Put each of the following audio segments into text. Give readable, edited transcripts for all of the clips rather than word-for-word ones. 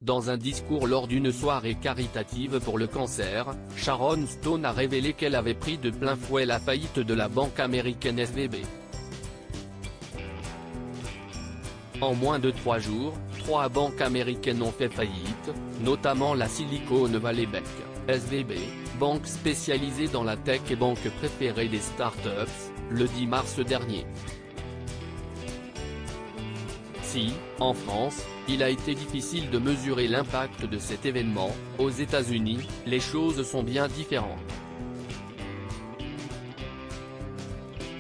Dans un discours lors d'une soirée caritative pour le cancer, Sharon Stone a révélé qu'elle avait pris de plein fouet la faillite de la banque américaine SVB. En moins de 3 jours, 3 banques américaines ont fait faillite, notamment la Silicon Valley Bank, SVB, banque spécialisée dans la tech et banque préférée des startups, le 10 mars dernier. Si, en France, il a été difficile de mesurer l'impact de cet événement, aux États-Unis, les choses sont bien différentes.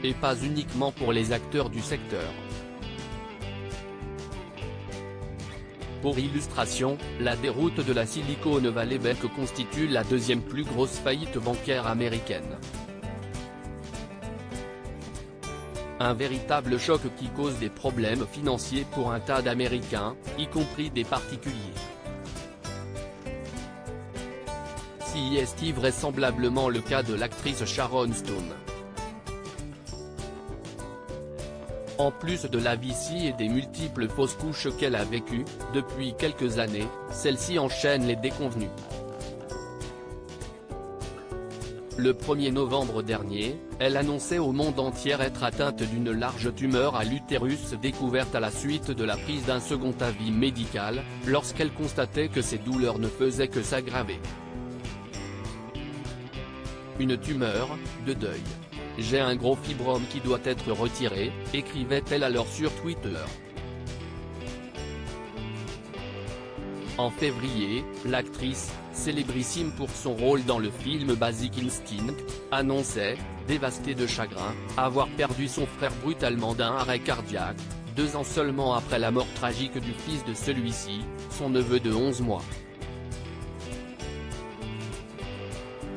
Et pas uniquement pour les acteurs du secteur. Pour illustration, la déroute de la Silicon Valley Bank constitue la deuxième plus grosse faillite bancaire américaine. Un véritable choc qui cause des problèmes financiers pour un tas d'Américains, y compris des particuliers. Si est vraisemblablement le cas de l'actrice Sharon Stone. En plus de la vicie et des multiples fausses couches qu'elle a vécues, depuis quelques années, celle-ci enchaîne les déconvenues. Le 1er novembre dernier, elle annonçait au monde entier être atteinte d'une large tumeur à l'utérus découverte à la suite de la prise d'un second avis médical, lorsqu'elle constatait que ses douleurs ne faisaient que s'aggraver. Une tumeur, de deuil. J'ai un gros fibrome qui doit être retiré, écrivait-elle alors sur Twitter. En février, l'actrice, célébrissime pour son rôle dans le film Basic Instinct, annonçait, dévastée de chagrin, avoir perdu son frère brutalement d'un arrêt cardiaque, 2 ans seulement après la mort tragique du fils de celui-ci, son neveu de 11 mois.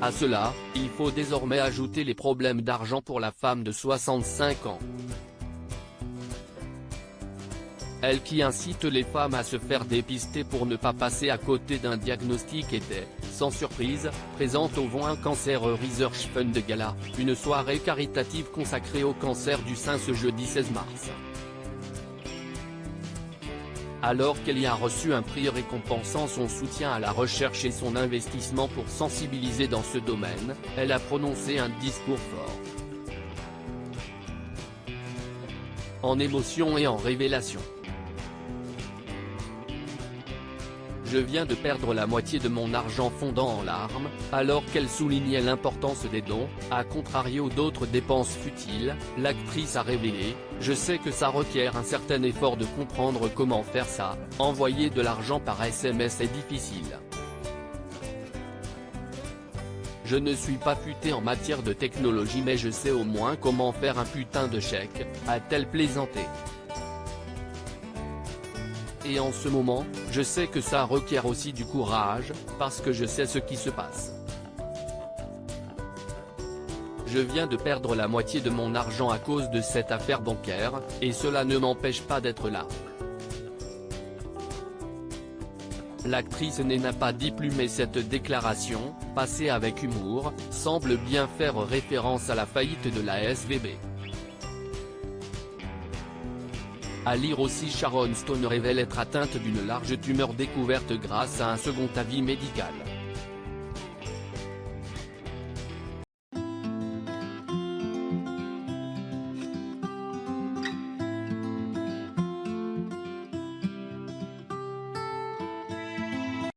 À cela, il faut désormais ajouter les problèmes d'argent pour la femme de 65 ans. Elle qui incite les femmes à se faire dépister pour ne pas passer à côté d'un diagnostic était, sans surprise, présente au One Cancer Research Fund Gala, une soirée caritative consacrée au cancer du sein ce jeudi 16 mars. Alors qu'elle y a reçu un prix récompensant son soutien à la recherche et son investissement pour sensibiliser dans ce domaine, elle a prononcé un discours fort. En émotion et en révélation. Je viens de perdre la moitié de mon argent fondant en larmes, alors qu'elle soulignait l'importance des dons, à contrario d'autres dépenses futiles, l'actrice a révélé, je sais que ça requiert un certain effort de comprendre comment faire ça, envoyer de l'argent par SMS est difficile. Je ne suis pas futé en matière de technologie mais je sais au moins comment faire un putain de chèque, a-t-elle plaisanté. Et en ce moment, je sais que ça requiert aussi du courage, parce que je sais ce qui se passe. Je viens de perdre la moitié de mon argent à cause de cette affaire bancaire, et cela ne m'empêche pas d'être là. L'actrice n'a pas dit plus mais cette déclaration, passée avec humour, semble bien faire référence à la faillite de la SVB. À lire aussi Sharon Stone révèle être atteinte d'une large tumeur découverte grâce à un second avis médical.